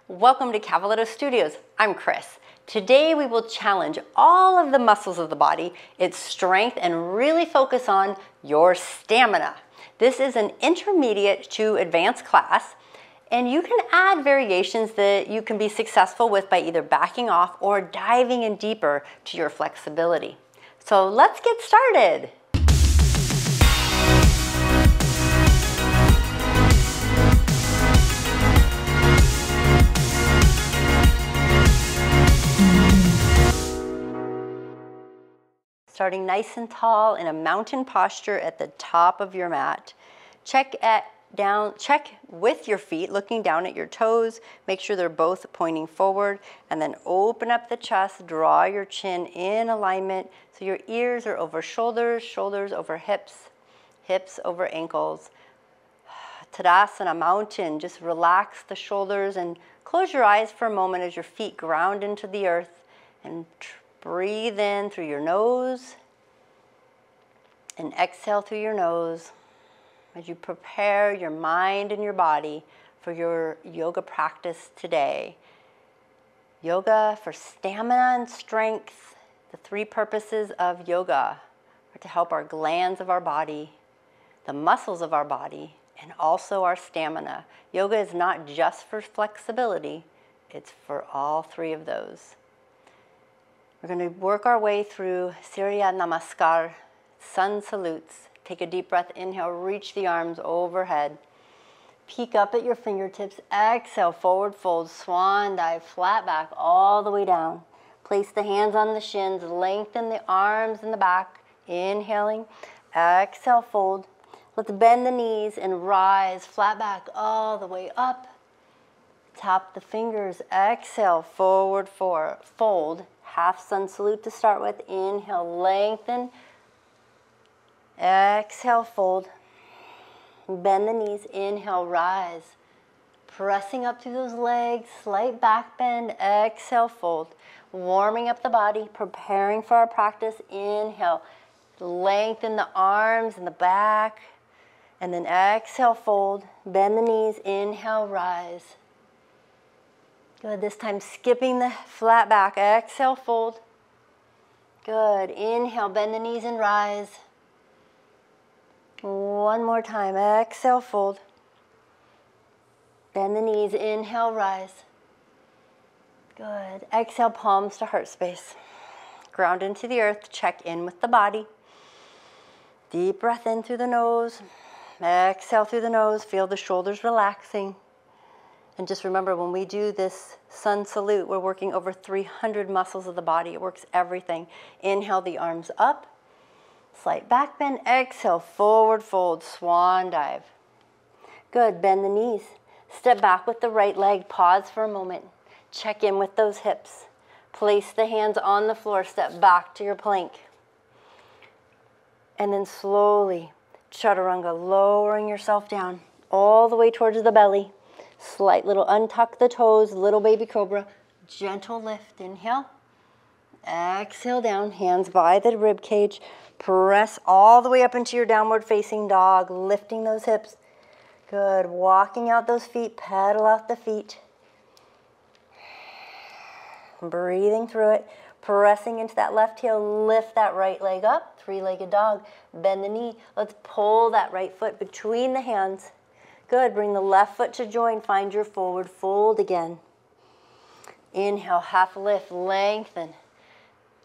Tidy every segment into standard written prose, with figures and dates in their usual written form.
Welcome to Cavaletto Studios. I'm Chris. Today we will challenge all of the muscles of the body, its strength, and really focus on your stamina. This is an intermediate to advanced class, and you can add variations that you can be successful with by either backing off or diving in deeper to your flexibility. So let's get started. Starting nice and tall in a mountain posture at the top of your mat. Check with your feet, looking down at your toes. Make sure they're both pointing forward, and then open up the chest, draw your chin in alignment so your ears are over shoulders, shoulders over hips, hips over ankles. Tadasana, mountain, just relax the shoulders and close your eyes for a moment as your feet ground into the earth, and breathe in through your nose and exhale through your nose as you prepare your mind and your body for your yoga practice today. Yoga for stamina and strength. The three purposes of yoga are to help our glands of our body, the muscles of our body, and also our stamina. Yoga is not just for flexibility, it's for all three of those. We're going to work our way through Surya Namaskar, sun salutes. Take a deep breath, inhale, reach the arms overhead. Peek up at your fingertips, exhale, forward fold, swan dive, flat back all the way down. Place the hands on the shins, lengthen the arms in the back, inhaling, exhale, fold. Let's bend the knees and rise, flat back all the way up. Tap the fingers, exhale, forward fold. Half sun salute to start with. Inhale, lengthen. Exhale, fold. Bend the knees. Inhale, rise. Pressing up through those legs. Slight back bend. Exhale, fold. Warming up the body. Preparing for our practice. Inhale. Lengthen the arms and the back. And then exhale, fold. Bend the knees. Inhale, rise. Good, this time skipping the flat back. Exhale, fold. Good, inhale, bend the knees and rise. One more time, exhale, fold. Bend the knees, inhale, rise. Good, exhale, palms to heart space. Ground into the earth, check in with the body. Deep breath in through the nose. Exhale through the nose, feel the shoulders relaxing. And just remember, when we do this sun salute, we're working over 300 muscles of the body. It works everything. Inhale the arms up, slight back bend. Exhale, forward fold, swan dive. Good, bend the knees. Step back with the right leg. Pause for a moment. Check in with those hips. Place the hands on the floor. Step back to your plank. And then slowly, chaturanga, lowering yourself down all the way towards the belly. Slight little untuck the toes, little baby cobra. Gentle lift, inhale. Exhale down, hands by the rib cage. Press all the way up into your downward facing dog, lifting those hips. Good, walking out those feet, pedal out the feet. Breathing through it, pressing into that left heel, lift that right leg up, three-legged dog. Bend the knee, let's pull that right foot between the hands. Good, bring the left foot to join, find your forward fold again. Inhale, half lift, lengthen.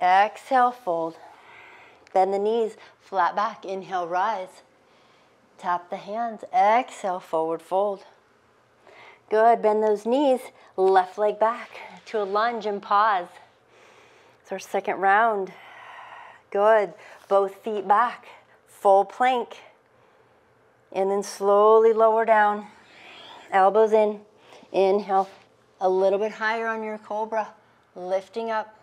Exhale, fold. Bend the knees, flat back, inhale, rise. Tap the hands, exhale, forward fold. Good, bend those knees, left leg back to a lunge and pause. It's our second round. Good, both feet back, full plank. And then slowly lower down, elbows in. Inhale, a little bit higher on your cobra, lifting up.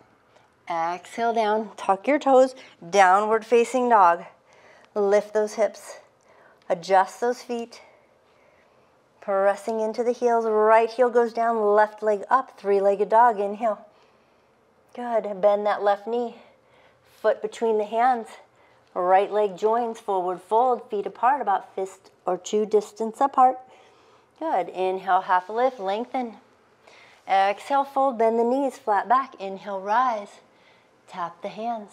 Exhale down, tuck your toes, downward facing dog. Lift those hips, adjust those feet. Pressing into the heels, right heel goes down, left leg up, three-legged dog, inhale. Good, bend that left knee, foot between the hands. Right leg joins, forward fold, feet apart, about fist or two distance apart. Good, inhale, half lift, lengthen. Exhale, fold, bend the knees, flat back. Inhale, rise. Tap the hands.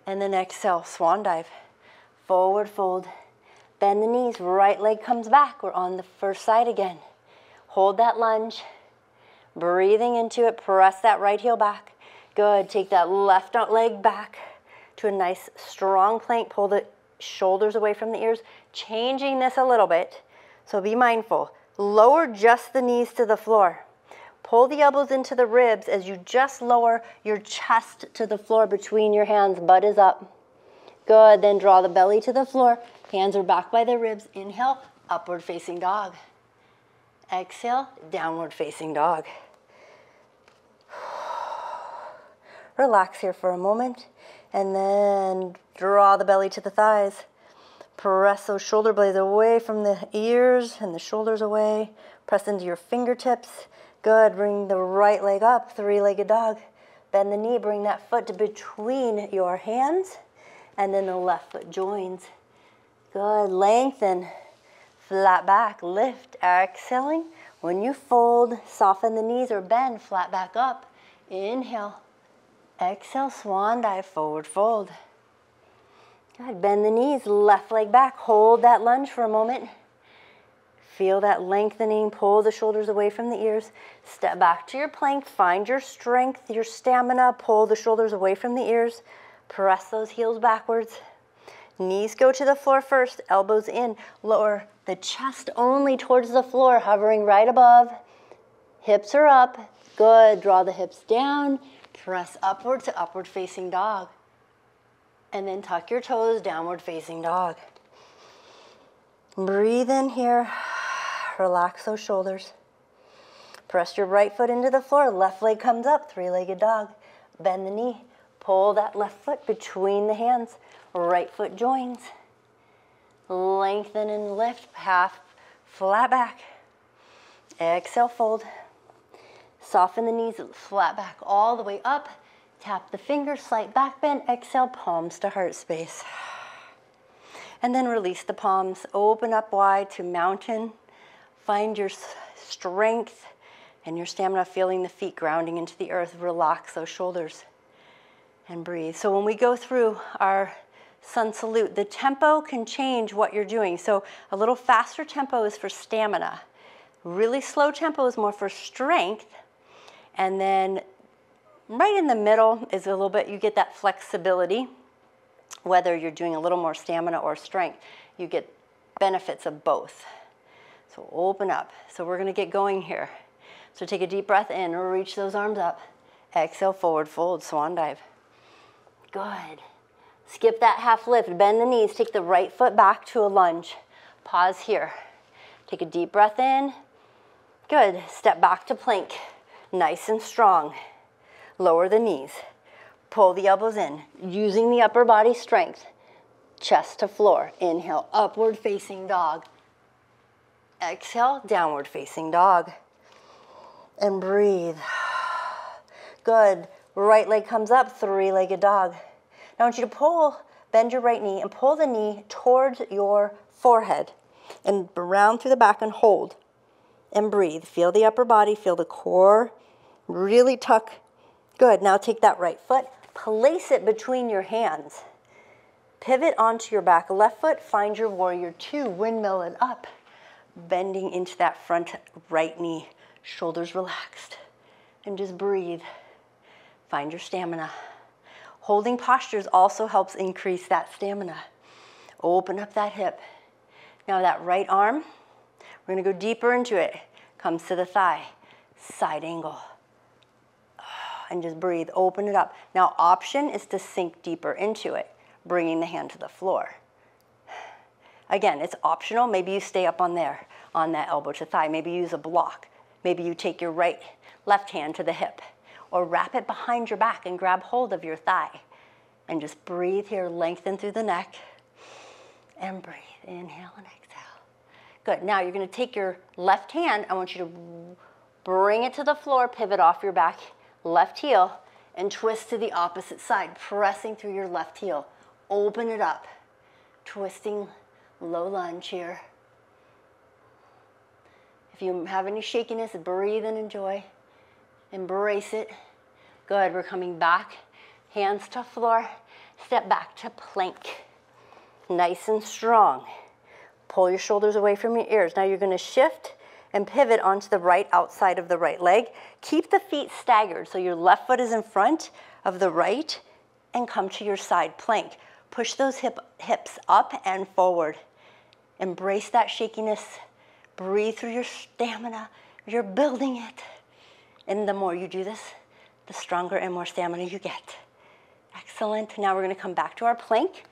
And then exhale, swan dive. Forward fold. Bend the knees, right leg comes back. We're on the first side again. Hold that lunge. Breathing into it, press that right heel back. Good, take that left leg back to a nice strong plank. Pull the shoulders away from the ears. Changing this a little bit, so be mindful. Lower just the knees to the floor. Pull the elbows into the ribs as you just lower your chest to the floor between your hands. Butt is up. Good, then draw the belly to the floor. Hands are back by the ribs. Inhale, upward facing dog. Exhale, downward facing dog. Relax here for a moment, and then draw the belly to the thighs. Press those shoulder blades away from the ears and the shoulders away. Press into your fingertips. Good, bring the right leg up, three-legged dog. Bend the knee, bring that foot to between your hands, and then the left foot joins. Good, lengthen, flat back, lift, exhaling. When you fold, soften the knees or bend, flat back up. Inhale, exhale, swan dive, forward fold. Good, bend the knees, left leg back, hold that lunge for a moment. Feel that lengthening, pull the shoulders away from the ears. Step back to your plank, find your strength, your stamina, pull the shoulders away from the ears. Press those heels backwards. Knees go to the floor first, elbows in, lower the chest only towards the floor, hovering right above. Hips are up, good, draw the hips down, press upward to upward facing dog. And then tuck your toes, downward facing dog. Breathe in here, relax those shoulders. Press your right foot into the floor, left leg comes up, three-legged dog. Bend the knee, pull that left foot between the hands, right foot joins. Lengthen and lift, half flat back. Exhale, fold. Soften the knees, flat back all the way up. Tap the fingers, slight back bend. Exhale, palms to heart space. And then release the palms. Open up wide to mountain. Find your strength and your stamina, feeling the feet grounding into the earth. Relax those shoulders and breathe. So when we go through our sun salute, the tempo can change what you're doing. So a little faster tempo is for stamina. Really slow tempo is more for strength. And then right in the middle is a little bit, you get that flexibility. Whether you're doing a little more stamina or strength, you get benefits of both. So open up. So we're gonna get going here. So take a deep breath in, reach those arms up. Exhale, forward fold, swan dive. Good. Skip that half lift, bend the knees, take the right foot back to a lunge. Pause here. Take a deep breath in. Good, step back to plank. Nice and strong. Lower the knees. Pull the elbows in, using the upper body strength. Chest to floor. Inhale, upward facing dog. Exhale, downward facing dog. And breathe. Good. Right leg comes up, three-legged dog. Now I want you to bend your right knee and pull the knee towards your forehead and around through the back and hold and breathe. Feel the upper body, feel the core, really tuck. Good, now take that right foot, place it between your hands. Pivot onto your back left foot, find your warrior two, windmill it up. Bending into that front right knee, shoulders relaxed. And just breathe. Find your stamina. Holding postures also helps increase that stamina. Open up that hip. Now that right arm, we're gonna go deeper into it. Comes to the thigh, side angle. And just breathe, open it up. Now option is to sink deeper into it, bringing the hand to the floor. Again, it's optional. Maybe you stay up on there, on that elbow to thigh. Maybe use a block. Maybe you take your left hand to the hip, or wrap it behind your back and grab hold of your thigh. And just breathe here, lengthen through the neck, and breathe. Inhale and exhale. Good, now you're gonna take your left hand, I want you to bring it to the floor, pivot off your back, left heel, and twist to the opposite side, pressing through your left heel. Open it up, twisting, low lunge here. If you have any shakiness, breathe and enjoy. Embrace it. Good, we're coming back. Hands to floor. Step back to plank. Nice and strong. Pull your shoulders away from your ears. Now you're going to shift and pivot onto the right outside of the right leg. Keep the feet staggered so your left foot is in front of the right and come to your side plank. Push those hips up and forward. Embrace that shakiness. Breathe through your stamina. You're building it. And the more you do this, the stronger and more stamina you get. Excellent. Now we're going to come back to our plank.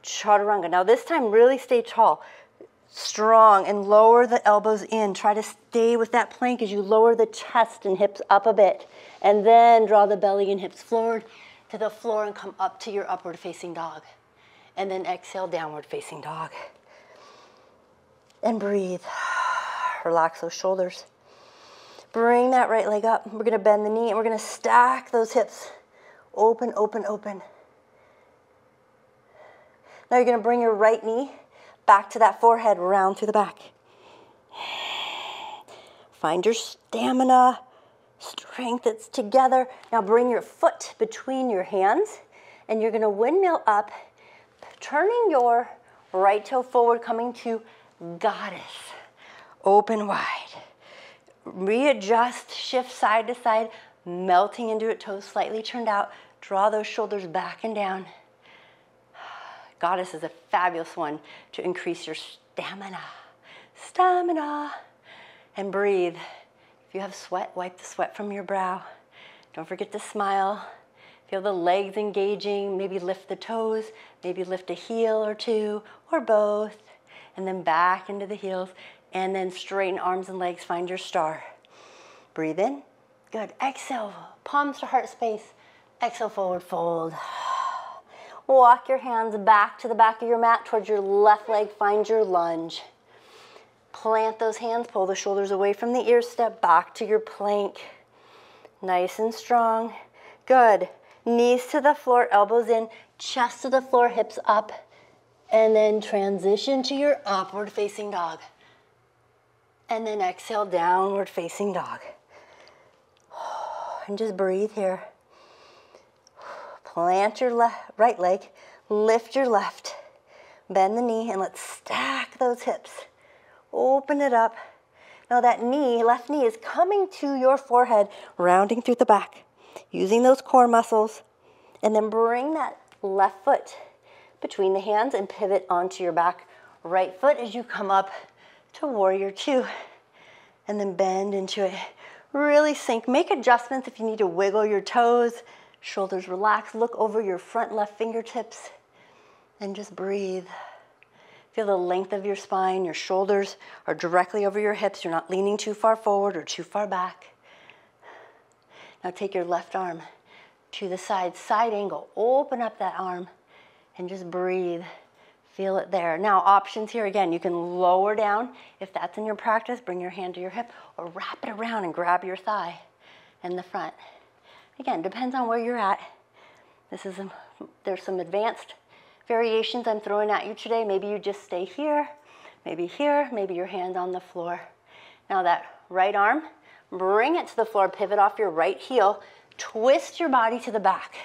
Chaturanga. Now this time really stay tall. Strong and lower the elbows in. Try to stay with that plank as you lower the chest and hips up a bit. And then draw the belly and hips forward to the floor and come up to your upward facing dog. And then exhale, downward facing dog. And breathe. Relax those shoulders. Bring that right leg up. We're going to bend the knee and we're going to stack those hips. Open, open, open. Now you're going to bring your right knee back to that forehead, round through the back. Find your stamina, strength, it's together. Now bring your foot between your hands and you're going to windmill up, turning your right toe forward, coming to goddess. Open wide. Readjust, shift side to side, melting into it, toes slightly turned out. Draw those shoulders back and down. Goddess is a fabulous one to increase your stamina. Stamina. And breathe. If you have sweat, wipe the sweat from your brow. Don't forget to smile. Feel the legs engaging. Maybe lift the toes. Maybe lift a heel or two or both. And then back into the heels. And then straighten arms and legs. Find your star. Breathe in. Good. Exhale. Palms to heart space. Exhale, forward fold. Walk your hands back to the back of your mat towards your left leg. Find your lunge. Plant those hands. Pull the shoulders away from the ears. Step back to your plank. Nice and strong. Good. Knees to the floor, elbows in, chest to the floor, hips up. And then transition to your upward facing dog. And then exhale, downward facing dog. And just breathe here. Plant your right leg, lift your left, bend the knee, and let's stack those hips. Open it up. Now that knee, left knee, is coming to your forehead, rounding through the back, using those core muscles. And then bring that left foot between the hands and pivot onto your back. Right foot as you come up to warrior two. And then bend into it. Really sink. Make adjustments if you need to wiggle your toes. Shoulders relax. Look over your front left fingertips. And just breathe. Feel the length of your spine. Your shoulders are directly over your hips. You're not leaning too far forward or too far back. Now take your left arm to the side, side angle. Open up that arm and just breathe. Feel it there. Now options here again. You can lower down if that's in your practice. Bring your hand to your hip or wrap it around and grab your thigh in the front. Again, depends on where you're at. There's some advanced variations I'm throwing at you today. Maybe you just stay here, maybe your hand on the floor. Now that right arm, bring it to the floor, pivot off your right heel, twist your body to the back.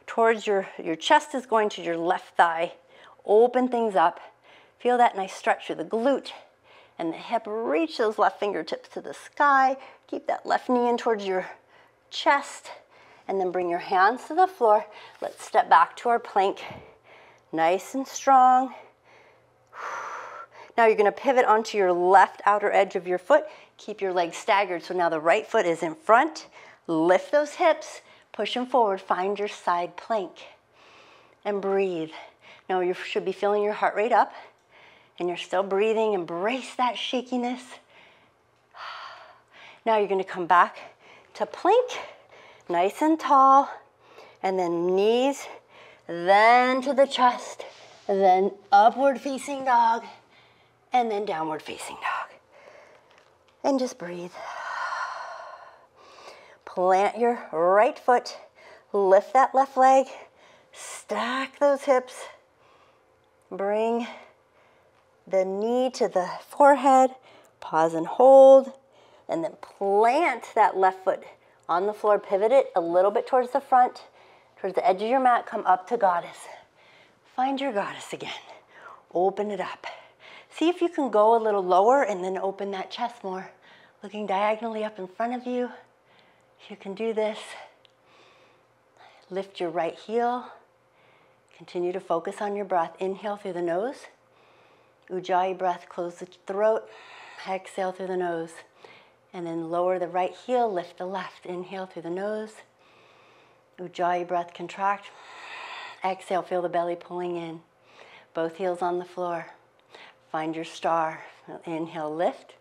Towards your chest is going to your left thigh. Open things up. Feel that nice stretch through the glute and the hip. Reach those left fingertips to the sky. Keep that left knee in towards your chest. And then bring your hands to the floor. Let's step back to our plank. Nice and strong. Now you're going to pivot onto your left outer edge of your foot. Keep your legs staggered. So now the right foot is in front. Lift those hips. Push them forward. Find your side plank. And breathe. Now you should be feeling your heart rate up. And you're still breathing. Embrace that shakiness. Now you're going to come back to plank. Nice and tall. And then knees. Then to the chest. Then upward facing dog. And then downward facing dog. And just breathe. Plant your right foot. Lift that left leg. Stack those hips. Bring the knee to the forehead. Pause and hold, and then plant that left foot on the floor. Pivot it a little bit towards the front, towards the edge of your mat. Come up to goddess. Find your goddess again. Open it up. See if you can go a little lower and then open that chest more. Looking diagonally up in front of you. You can do this. Lift your right heel. Continue to focus on your breath. Inhale through the nose. Ujjayi breath, close the throat. Exhale through the nose. And then lower the right heel, lift the left. Inhale through the nose. Ujjayi breath, contract. Exhale, feel the belly pulling in. Both heels on the floor. Find your star. Inhale, lift.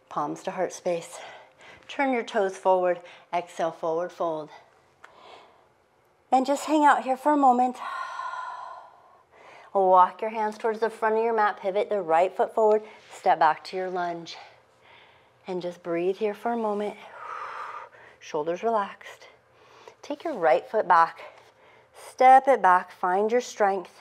Palms to heart space. Turn your toes forward. Exhale, forward fold. And just hang out here for a moment. Walk your hands towards the front of your mat. Pivot the right foot forward. Step back to your lunge. And just breathe here for a moment. Shoulders relaxed. Take your right foot back. Step it back. Find your strength.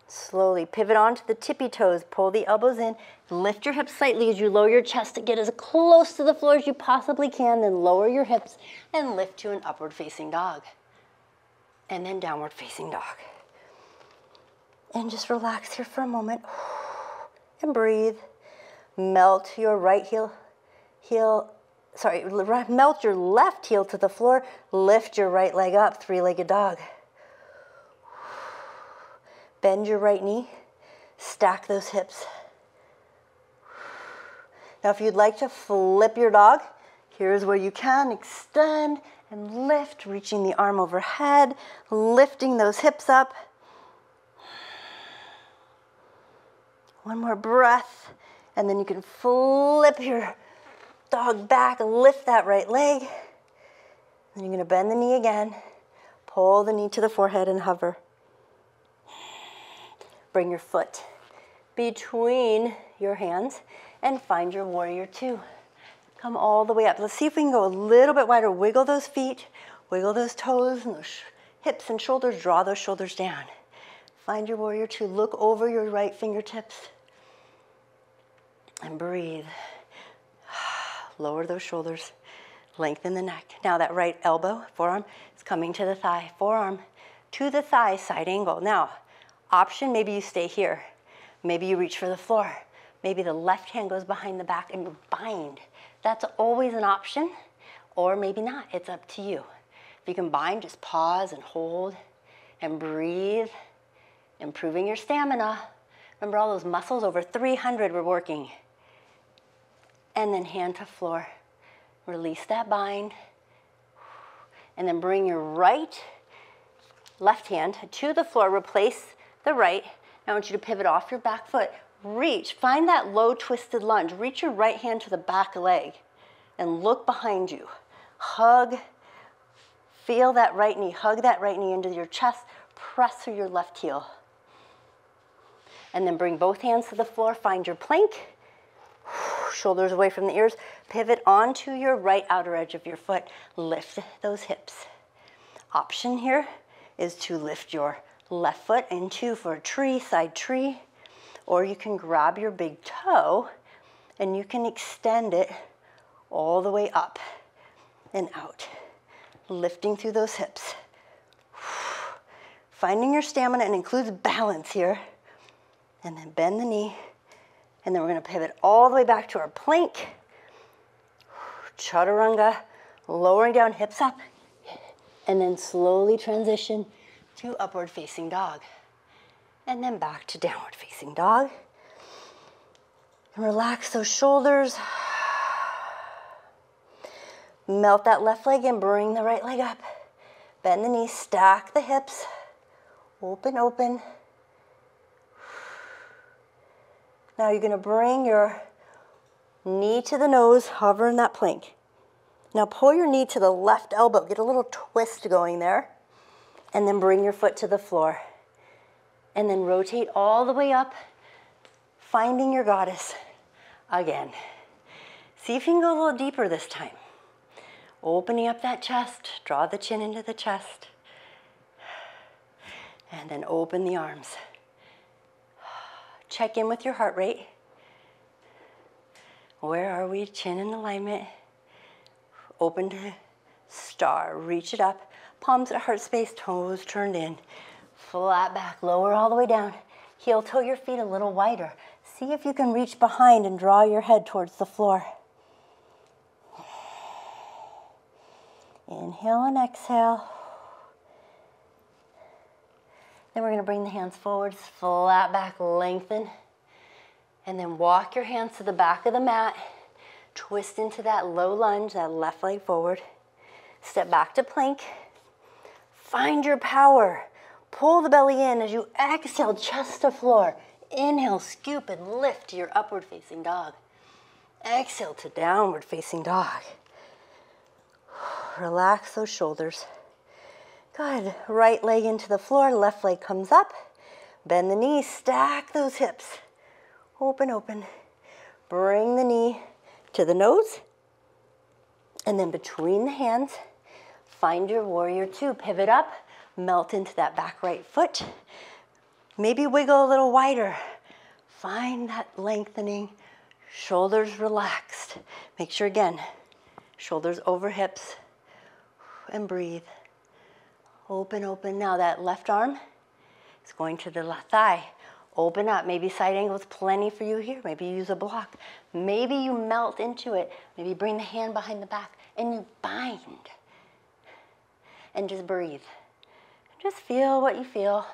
Slowly pivot onto the tippy toes. Pull the elbows in. Lift your hips slightly as you lower your chest to get as close to the floor as you possibly can. Then lower your hips and lift to an upward facing dog. And then downward facing dog. And just relax here for a moment. And breathe. Melt your right melt your left heel to the floor. Lift your right leg up, three-legged dog. Bend your right knee. Stack those hips. Now if you'd like to flip your dog, here's where you can. Extend and lift, reaching the arm overhead, lifting those hips up. One more breath, and then you can flip your dog back, lift that right leg. Then you're going to bend the knee again, pull the knee to the forehead and hover. Bring your foot between your hands and find your warrior two. Come all the way up. Let's see if we can go a little bit wider. Wiggle those feet, wiggle those toes and those hips and shoulders. Draw those shoulders down. Find your warrior two. Look over your right fingertips and breathe. Lower those shoulders. Lengthen the neck. Now that right elbow, forearm, is coming to the thigh. Forearm to the thigh, side angle. Now, option, maybe you stay here. Maybe you reach for the floor. Maybe the left hand goes behind the back and you bind. That's always an option, or maybe not. It's up to you. If you can bind, just pause and hold and breathe, improving your stamina. Remember all those muscles, over 300 we're working. And then hand to floor. Release that bind. And then bring your left hand to the floor. Replace the right. Now I want you to pivot off your back foot. Reach, find that low twisted lunge. Reach your right hand to the back leg and look behind you. Hug, feel that right knee. Hug that right knee into your chest. Press through your left heel. And then bring both hands to the floor. Find your plank. Shoulders away from the ears. Pivot onto your right outer edge of your foot. Lift those hips. Option here is to lift your left foot into for a tree, side tree. Or you can grab your big toe and you can extend it all the way up and out. Lifting through those hips. Finding your stamina, and includes balance here. And then bend the knee. And then we're going to pivot all the way back to our plank. Chaturanga, lowering down, hips up. And then slowly transition to upward facing dog. And then back to downward facing dog. And relax those shoulders. Melt that left leg and bring the right leg up. Bend the knee, stack the hips. Open, open. Now you're going to bring your knee to the nose, hover in that plank. Now pull your knee to the left elbow. Get a little twist going there. And then bring your foot to the floor. And then rotate all the way up, finding your goddess again. See if you can go a little deeper this time. Opening up that chest, draw the chin into the chest. And then open the arms. Check in with your heart rate. Where are we? Chin in alignment. Open to star. Reach it up. Palms at heart space, toes turned in. Flat back, lower all the way down. Heel toe your feet a little wider. See if you can reach behind and draw your head towards the floor. Inhale and exhale. Then we're going to bring the hands forwards, flat back, lengthen. And then walk your hands to the back of the mat. Twist into that low lunge, that left leg forward. Step back to plank. Find your power. Pull the belly in as you exhale, chest to floor. Inhale, scoop and lift to your upward facing dog. Exhale to downward facing dog. Relax those shoulders. Good. Right leg into the floor, left leg comes up. Bend the knees, stack those hips. Open, open. Bring the knee to the nose. And then between the hands, find your warrior two. Pivot up, melt into that back right foot. Maybe wiggle a little wider. Find that lengthening, shoulders relaxed. Make sure again, shoulders over hips, and breathe. Open, open. Now that left arm is going to the left thigh. Open up. Maybe side angle is plenty for you here. Maybe you use a block. Maybe you melt into it. Maybe bring the hand behind the back and you bind. And just breathe. Just feel what you feel.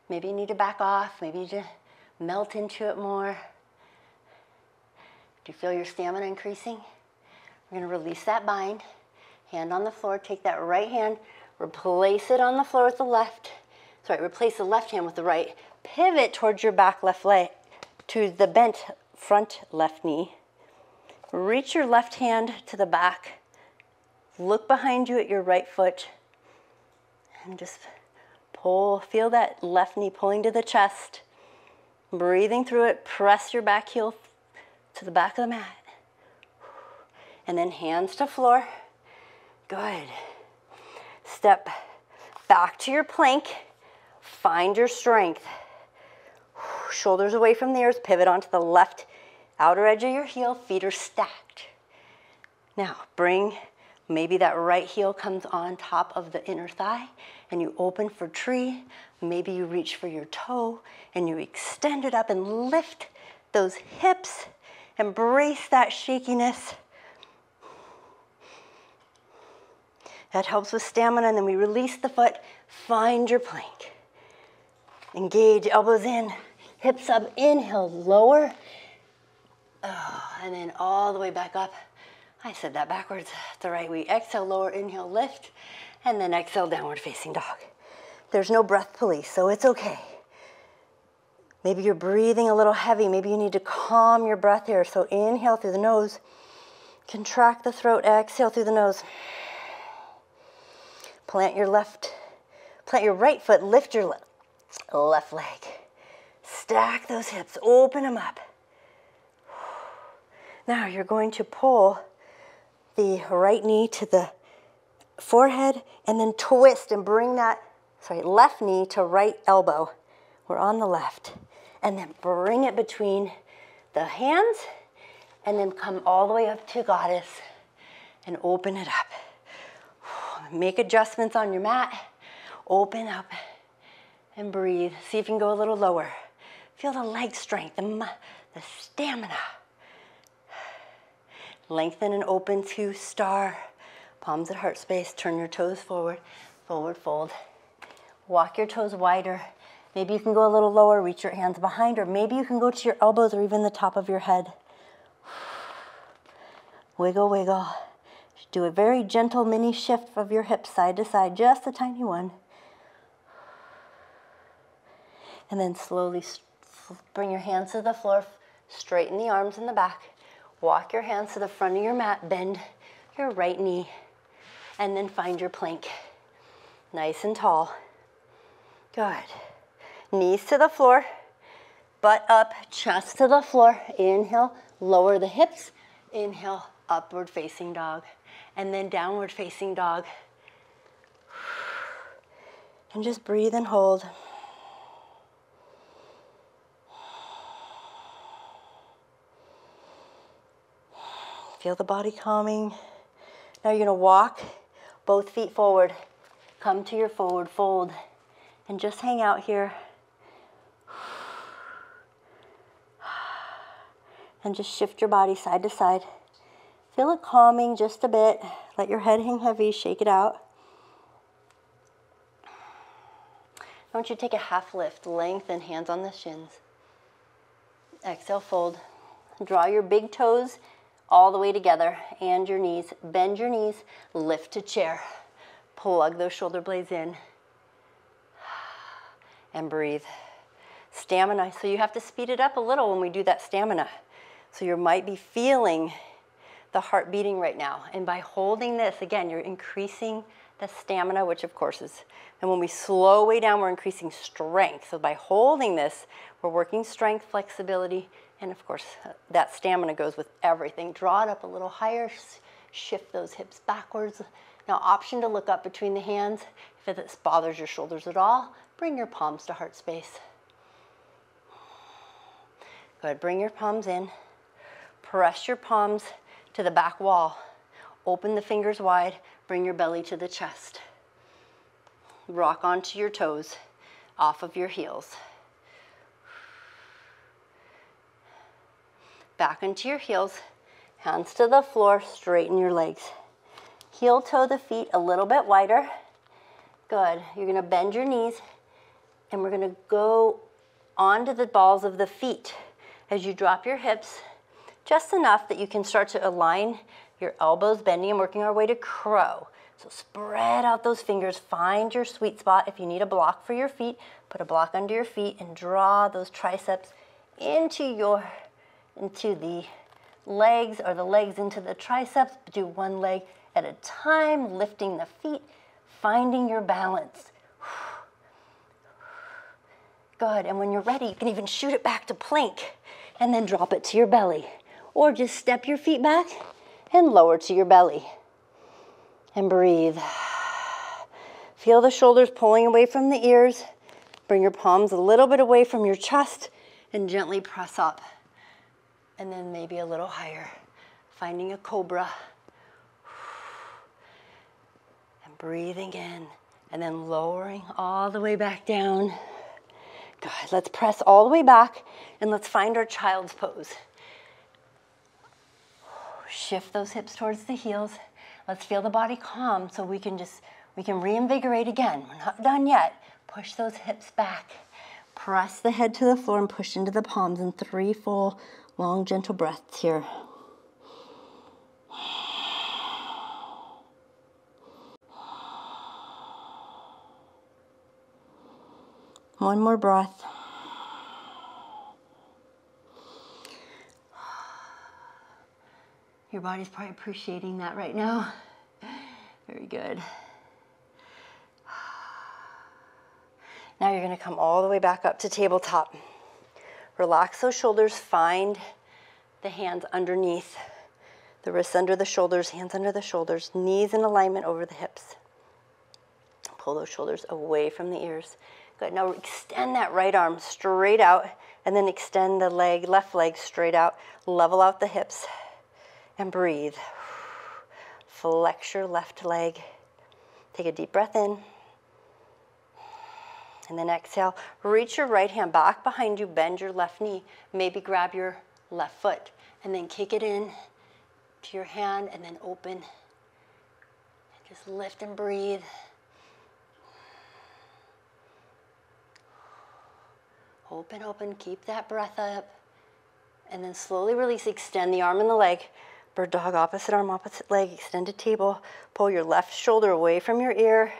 Maybe you need to back off. Maybe you just melt into it more. Do you feel your stamina increasing? We're going to release that bind. Hand on the floor. Take that right hand. Replace it on the floor with the left. Sorry, replace the left hand with the right. Pivot towards your back left leg to the bent front left knee. Reach your left hand to the back. Look behind you at your right foot. And just pull, feel that left knee pulling to the chest. Breathing through it, press your back heel to the back of the mat. And then hands to floor. Good. Step back to your plank. Find your strength. Shoulders away from the ears, pivot onto the left outer edge of your heel, feet are stacked. Now bring, maybe that right heel comes on top of the inner thigh and you open for tree. Maybe you reach for your toe and you extend it up and lift those hips. Embrace that shakiness. That helps with stamina, and then we release the foot, find your plank. Engage, elbows in, hips up, inhale, lower. Oh, and then all the way back up. I said that backwards, the right way. Exhale, lower, inhale, lift, and then exhale, downward facing dog. There's no breath police, so it's okay. Maybe you're breathing a little heavy. Maybe you need to calm your breath here. So inhale through the nose, contract the throat, exhale through the nose. Plant your right foot, lift your left leg. Stack those hips, open them up. Now you're going to pull the right knee to the forehead and then twist and bring that, left knee to right elbow. We're on the left. And then bring it between the hands and then come all the way up to goddess and open it up. Make adjustments on your mat. Open up and breathe. See if you can go a little lower. Feel the leg strength, the stamina. Lengthen and open to star. Palms at heart space. Turn your toes forward. Forward fold. Walk your toes wider. Maybe you can go a little lower. Reach your hands behind, or maybe you can go to your elbows or even the top of your head. Wiggle, wiggle. Do a very gentle mini shift of your hips side to side, just a tiny one. And then slowly bring your hands to the floor, straighten the arms in the back. Walk your hands to the front of your mat, bend your right knee, and then find your plank. Nice and tall. Good. Knees to the floor, butt up, chest to the floor. Inhale, lower the hips. Inhale, upward facing dog. And then downward facing dog. And just breathe and hold. Feel the body calming. Now you're gonna walk both feet forward. Come to your forward fold and just hang out here. And just shift your body side to side. Feel it calming just a bit. Let your head hang heavy, shake it out. I want you to take a half lift, lengthen, hands on the shins. Exhale, fold. Draw your big toes all the way together and your knees. Bend your knees, lift to chair. Plug those shoulder blades in. And breathe. Stamina. So you have to speed it up a little when we do that stamina. So you might be feeling the heart beating right now. And by holding this, again, you're increasing the stamina, which of course is, and when we slow way down, we're increasing strength. So by holding this, we're working strength, flexibility, and of course, that stamina goes with everything. Draw it up a little higher, shift those hips backwards. Now, option to look up between the hands. If this bothers your shoulders at all, bring your palms to heart space. Go ahead, bring your palms in. Press your palms to the back wall. Open the fingers wide, bring your belly to the chest. Rock onto your toes, off of your heels. Back into your heels, hands to the floor, straighten your legs. Heel toe the feet a little bit wider. Good, you're gonna bend your knees and we're gonna go onto the balls of the feet as you drop your hips just enough that you can start to align your elbows, bending and working our way to crow. So spread out those fingers, find your sweet spot. If you need a block for your feet, put a block under your feet and draw those triceps into the legs, or the legs into the triceps. Do one leg at a time, lifting the feet, finding your balance. Good, and when you're ready, you can even shoot it back to plank and then drop it to your belly. Or just step your feet back and lower to your belly. And breathe. Feel the shoulders pulling away from the ears. Bring your palms a little bit away from your chest and gently press up. And then maybe a little higher, finding a cobra. And breathing in, and then lowering all the way back down. Good, let's press all the way back, and let's find our child's pose. Shift those hips towards the heels. Let's feel the body calm so we can reinvigorate again. We're not done yet. Push those hips back. Press the head to the floor and push into the palms in 3 full, long, gentle breaths here. One more breath. Your body's probably appreciating that right now. Very good. Now you're going to come all the way back up to tabletop. Relax those shoulders. Find the hands underneath. The wrists under the shoulders, hands under the shoulders, knees in alignment over the hips. Pull those shoulders away from the ears. Good. Now extend that right arm straight out and then extend the leg, left leg straight out. Level out the hips and breathe. Flex your left leg. Take a deep breath in. And then exhale. Reach your right hand back behind you. Bend your left knee. Maybe grab your left foot. And then kick it in to your hand and then open. And just lift and breathe. Open, open. Keep that breath up. And then slowly release. Extend the arm and the leg. Bird dog, opposite arm, opposite leg. Extended table. Pull your left shoulder away from your ear.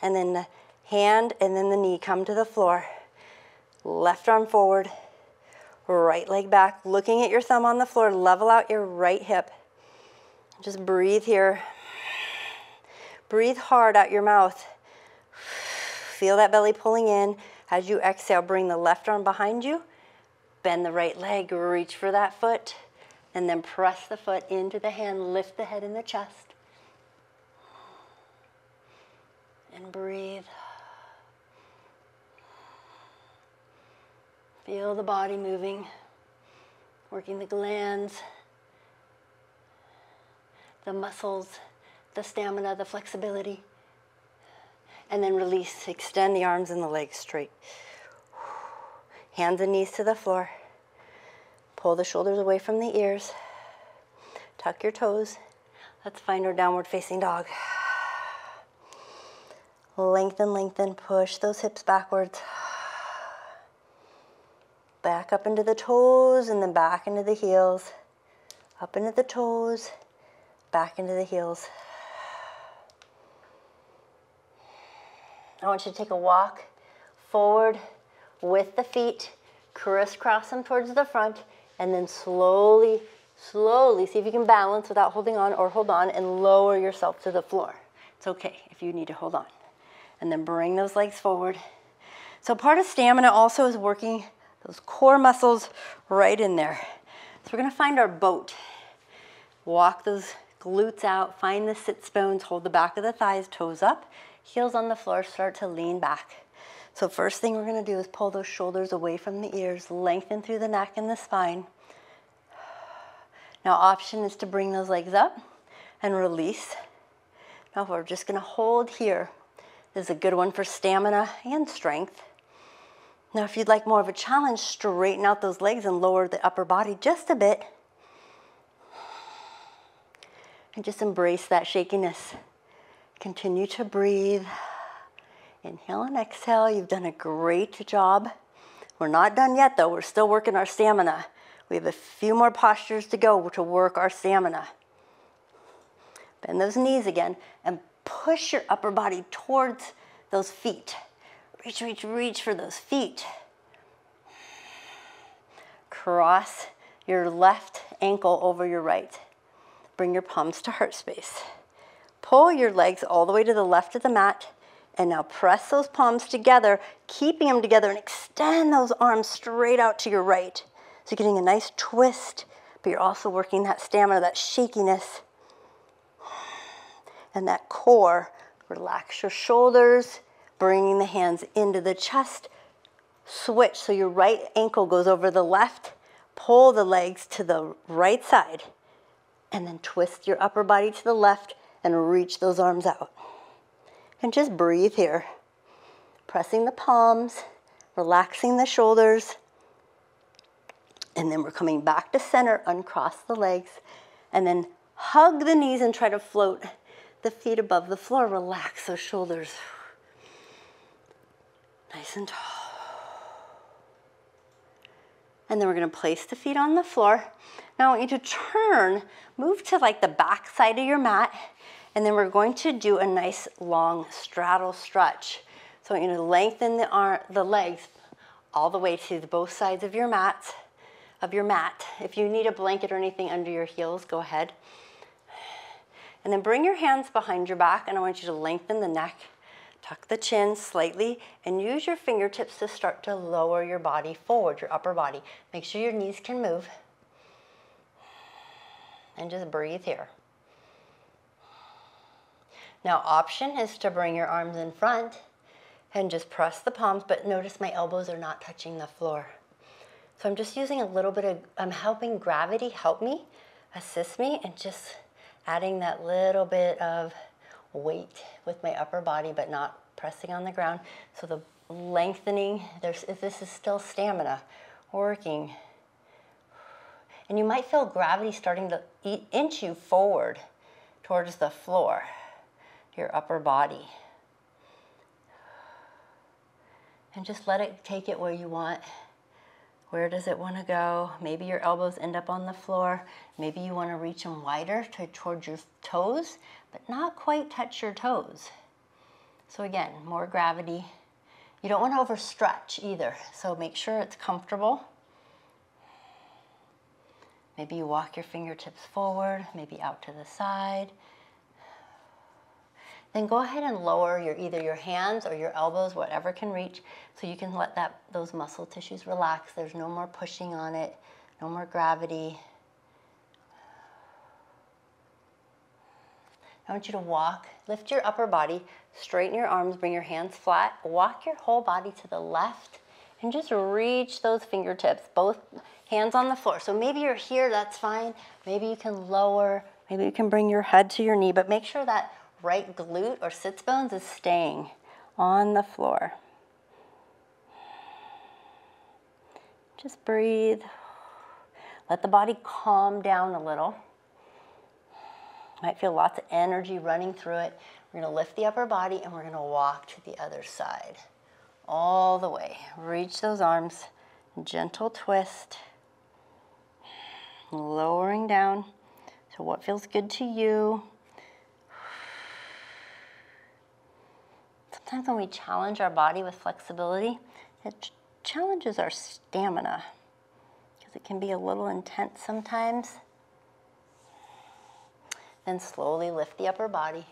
And then the hand and then the knee come to the floor. Left arm forward. Right leg back. Looking at your thumb on the floor. Level out your right hip. Just breathe here. Breathe hard out your mouth. Feel that belly pulling in. As you exhale, bring the left arm behind you. Bend the right leg. Reach for that foot. And then press the foot into the hand. Lift the head and the chest. And breathe. Feel the body moving, working the glands, the muscles, the stamina, the flexibility. And then release, extend the arms and the legs straight. Hands and knees to the floor. Pull the shoulders away from the ears. Tuck your toes. Let's find our downward facing dog. Lengthen, lengthen, push those hips backwards. Back up into the toes and then back into the heels. Up into the toes, back into the heels. I want you to take a walk forward with the feet, crisscross them towards the front, and then slowly, slowly, see if you can balance without holding on, or hold on and lower yourself to the floor. It's okay if you need to hold on. And then bring those legs forward. So part of stamina also is working those core muscles right in there. So we're gonna find our boat. Walk those glutes out, find the sit bones, hold the back of the thighs, toes up, heels on the floor, start to lean back. So first thing we're gonna do is pull those shoulders away from the ears, lengthen through the neck and the spine. Now option is to bring those legs up and release. Now we're just gonna hold here. This is a good one for stamina and strength. Now if you'd like more of a challenge, straighten out those legs and lower the upper body just a bit. And just embrace that shakiness. Continue to breathe. Inhale and exhale. You've done a great job. We're not done yet though. We're still working our stamina. We have a few more postures to go to work our stamina. Bend those knees again and push your upper body towards those feet. Reach, reach, reach for those feet. Cross your left ankle over your right. Bring your palms to heart space. Pull your legs all the way to the left of the mat, and now press those palms together, keeping them together, and extend those arms straight out to your right. So you're getting a nice twist, but you're also working that stamina, that shakiness, and that core. Relax your shoulders, bringing the hands into the chest. Switch, so your right ankle goes over the left. Pull the legs to the right side, and then twist your upper body to the left and reach those arms out. And just breathe here. Pressing the palms, relaxing the shoulders, and then we're coming back to center, uncross the legs, and then hug the knees and try to float the feet above the floor. Relax those shoulders. Nice and tall. And then we're gonna place the feet on the floor. Now I want you to turn, move to like the back side of your mat, and then we're going to do a nice long straddle stretch. So I want you to lengthen the legs all the way to both sides of your mat. If you need a blanket or anything under your heels, go ahead. And then bring your hands behind your back, and I want you to lengthen the neck, tuck the chin slightly, and use your fingertips to start to lower your body forward, your upper body. Make sure your knees can move. And just breathe here. Now option is to bring your arms in front and just press the palms, but notice my elbows are not touching the floor. So I'm just using a little bit of, I'm helping gravity help me, assist me, and just adding that little bit of weight with my upper body, but not pressing on the ground. So the lengthening, this is still stamina working. And you might feel gravity starting to inch you forward towards the floor, your upper body. And just let it take it where you want. Where does it want to go? Maybe your elbows end up on the floor. Maybe you want to reach them wider towards your toes, but not quite touch your toes. So again, more gravity. You don't want to overstretch either, so make sure it's comfortable. Maybe you walk your fingertips forward, maybe out to the side. Then go ahead and lower either your hands or your elbows, whatever can reach, so you can let those muscle tissues relax. There's no more pushing on it, no more gravity. I want you to lift your upper body, straighten your arms, bring your hands flat, walk your whole body to the left, and just reach those fingertips, both hands on the floor. So maybe you're here, that's fine. Maybe you can lower Maybe you can bring your head to your knee, but make sure that right glute or sits bones is staying on the floor. Just breathe. Let the body calm down a little. Might feel lots of energy running through it. We're going to lift the upper body and we're going to walk to the other side. All the way. Reach those arms. Gentle twist. Lowering down to what feels good to you. Sometimes when we challenge our body with flexibility, it challenges our stamina because it can be a little intense sometimes. Then slowly lift the upper body.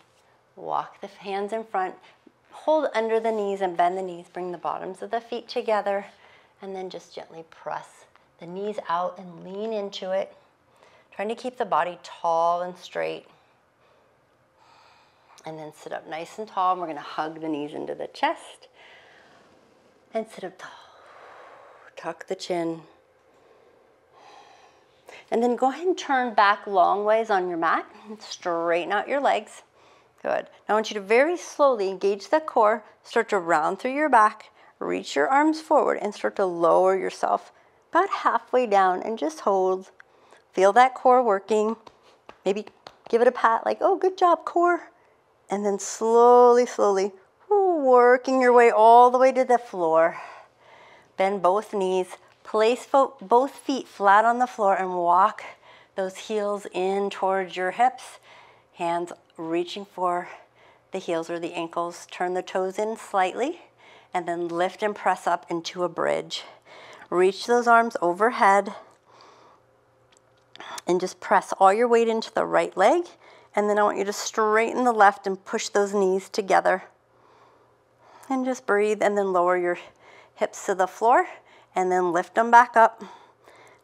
Walk the hands in front. Hold under the knees and bend the knees. Bring the bottoms of the feet together. And then just gently press the knees out and lean into it. Trying to keep the body tall and straight. And then sit up nice and tall. And we're going to hug the knees into the chest. And sit up tall. Tuck the chin. And then go ahead and turn back long ways on your mat. And straighten out your legs. Good. Now I want you to very slowly engage the core. Start to round through your back. Reach your arms forward and start to lower yourself about halfway down and just hold. Feel that core working. Maybe give it a pat like, oh, good job, core. And then slowly, slowly, working your way all the way to the floor. Bend both knees. Place both feet flat on the floor and walk those heels in towards your hips. Hands reaching for the heels or the ankles. Turn the toes in slightly and then lift and press up into a bridge. Reach those arms overhead and just press all your weight into the right leg. And then I want you to straighten the left and push those knees together. And just breathe and then lower your hips to the floor and then lift them back up.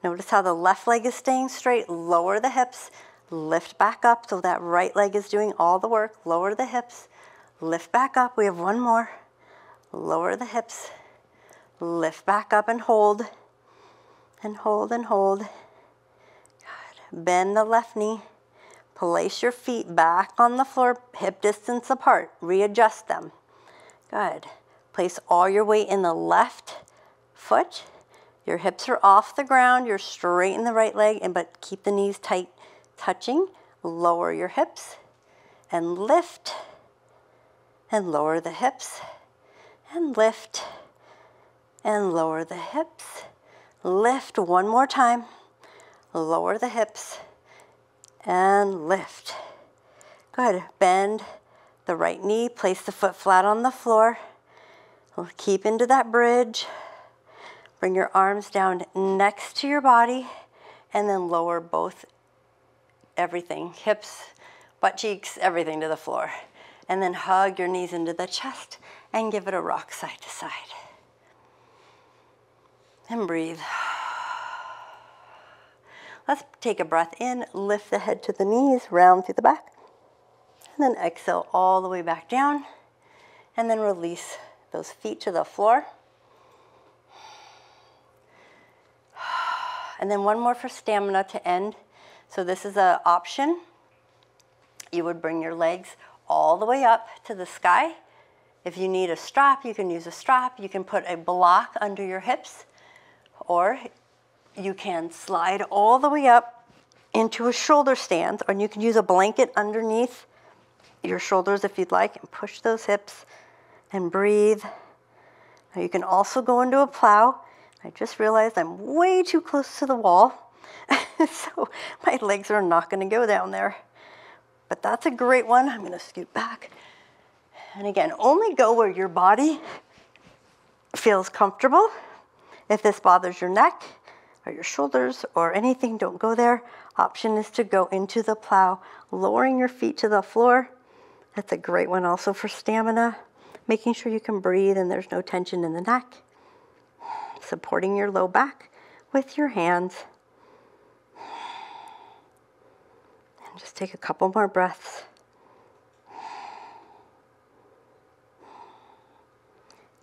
Notice how the left leg is staying straight. Lower the hips, lift back up so that right leg is doing all the work. Lower the hips, lift back up. We have one more. Lower the hips, lift back up and hold, and hold and hold. Good. Bend the left knee. Place your feet back on the floor, hip distance apart. Readjust them. Good. Place all your weight in the left foot. Your hips are off the ground. You're straight in the right leg, but keep the knees tight, touching. Lower your hips and lift and lower the hips and lift and lower the hips. Lift one more time. Lower the hips and lift. Good. Bend the right knee. Place the foot flat on the floor. Keep into that bridge. Bring your arms down next to your body and then lower both, everything, hips, butt cheeks, everything to the floor. And then hug your knees into the chest and give it a rock side to side. And breathe. Let's take a breath in, lift the head to the knees, round through the back. And then exhale all the way back down. And then release those feet to the floor. And then one more for stamina to end. So this is an option. You would bring your legs all the way up to the sky. If you need a strap, you can use a strap. You can put a block under your hips, or you can slide all the way up into a shoulder stand, or you can use a blanket underneath your shoulders if you'd like, and push those hips and breathe. Now you can also go into a plow. I just realized I'm way too close to the wall, so my legs are not going to go down there. But that's a great one. I'm going to scoot back. And again, only go where your body feels comfortable. If this bothers your neck or your shoulders or anything, don't go there. Option is to go into the plow, lowering your feet to the floor. That's a great one also for stamina. Making sure you can breathe and there's no tension in the neck. Supporting your low back with your hands. And just take a couple more breaths.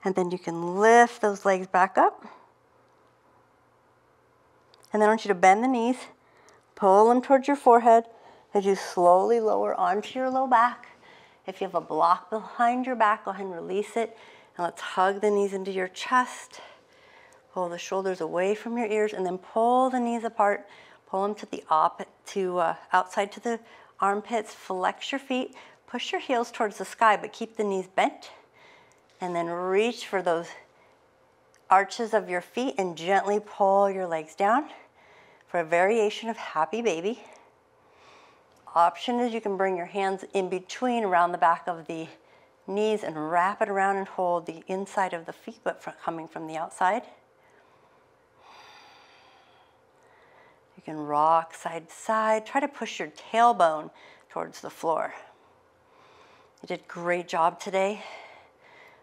And then you can lift those legs back up. And then I want you to bend the knees, pull them towards your forehead, As you slowly lower onto your low back, if you have a block behind your back, go ahead and release it. And let's hug the knees into your chest. Pull the shoulders away from your ears, and then pull the knees apart. Pull them to the outside to the armpits. Flex your feet. Push your heels towards the sky, but keep the knees bent. And then reach for those arches of your feet and gently pull your legs down for a variation of happy baby. Option is you can bring your hands in between around the back of the knees and wrap it around and hold the inside of the feet, but coming from the outside. You can rock side to side. Try to push your tailbone towards the floor. You did a great job today.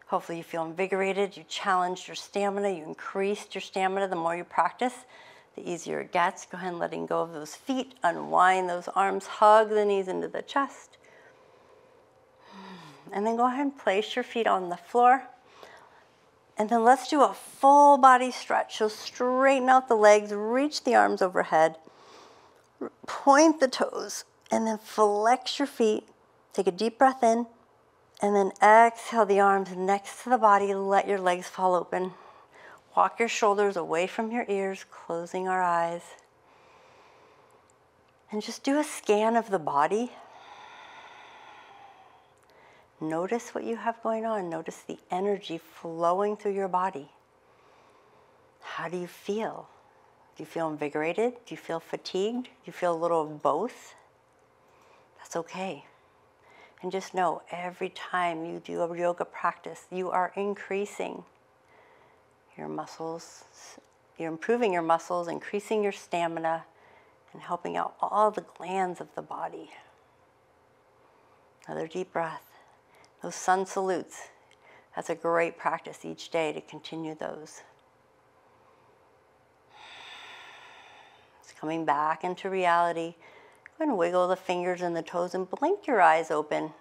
Hopefully you feel invigorated. You challenged your stamina. You increased your stamina. The more you practice, the easier it gets. Go ahead and letting go of those feet. Unwind those arms. Hug the knees into the chest. And then go ahead and place your feet on the floor. And then let's do a full body stretch. So straighten out the legs, reach the arms overhead, point the toes, and then flex your feet. Take a deep breath in, and then exhale the arms next to the body. Let your legs fall open. Walk your shoulders away from your ears, closing our eyes. And just do a scan of the body. Notice what you have going on. Notice the energy flowing through your body. How do you feel? Do you feel invigorated? Do you feel fatigued? Do you feel a little of both? That's okay. And just know, every time you do a yoga practice, you are increasing your muscles. You're improving your muscles, increasing your stamina, and helping out all the glands of the body. Another deep breath. Those sun salutes, that's a great practice each day to continue those. It's coming back into reality. Go ahead and wiggle the fingers and the toes and blink your eyes open.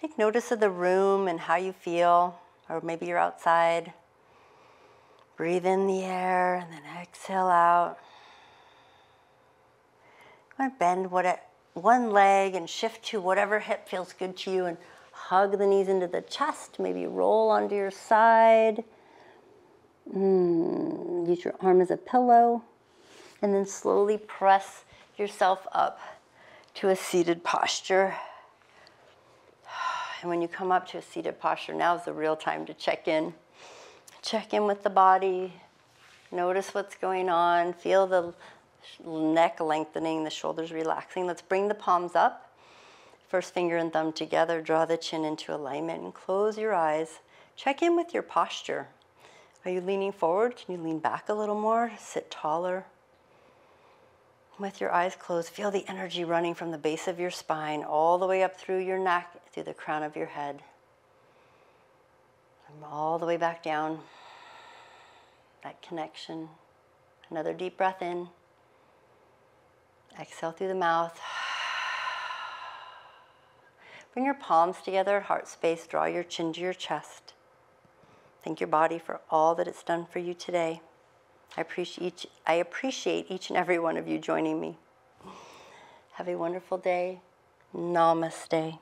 Take notice of the room and how you feel, or maybe you're outside. Breathe in the air and then exhale out. Go ahead and bend one leg and shift to whatever hip feels good to you and hug the knees into the chest. Maybe roll onto your side. Use your arm as a pillow. And then slowly press yourself up to a seated posture. And when you come up to a seated posture, now is the real time to check in. Check in with the body. Notice what's going on. Feel the neck lengthening, the shoulders relaxing. Let's bring the palms up. First finger and thumb together. Draw the chin into alignment and close your eyes. Check in with your posture. Are you leaning forward? Can you lean back a little more? Sit taller. With your eyes closed, feel the energy running from the base of your spine all the way up through your neck, through the crown of your head. And all the way back down. That connection. Another deep breath in. Exhale through the mouth. Bring your palms together, heart space. Draw your chin to your chest. Thank your body for all that it's done for you today. I appreciate each and every one of you joining me. Have a wonderful day. Namaste.